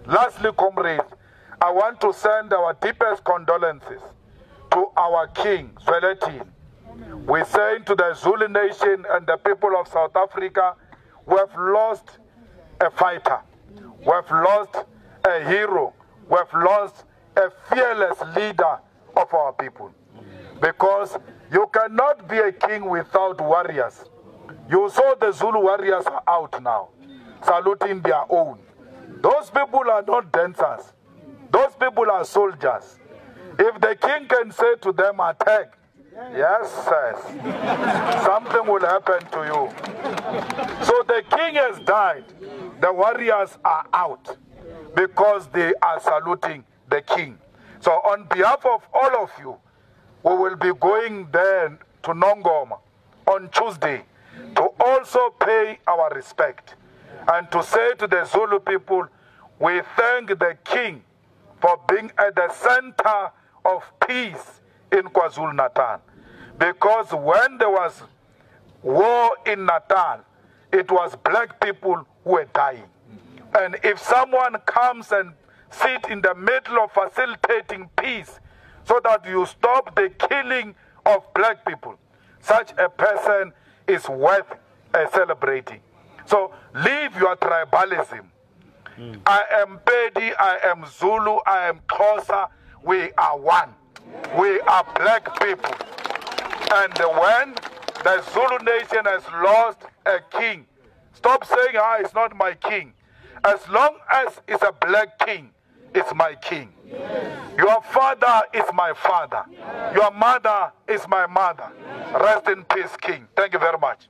Lastly, comrades, I want to send our deepest condolences to our king, Zwelithini. We say to the Zulu nation and the people of South Africa, we have lost a fighter, we have lost a hero, we have lost a fearless leader of our people. Because you cannot be a king without warriors. You saw the Zulu warriors are out now, saluting their own. Those people are not dancers. Those people are soldiers. If the king can say to them, attack, yes, something will happen to you. So the king has died. The warriors are out because they are saluting the king. So on behalf of all of you, we will be going there to Nongoma on Tuesday to also pay our respect and to say to the Zulu people, we thank the king for being at the center of peace in KwaZulu-Natal. Because when there was war in Natal, it was black people who were dying. And if someone comes and sits in the middle of facilitating peace so that you stop the killing of black people, such a person is worth celebrating. So leave your tribalism. I am Pedi, I am Zulu, I am Xhosa. We are one. We are black people. And when the Zulu nation has lost a king, stop saying, it's not my king. As long as it's a black king, it's my king. Your father is my father. Your mother is my mother. Rest in peace, king. Thank you very much.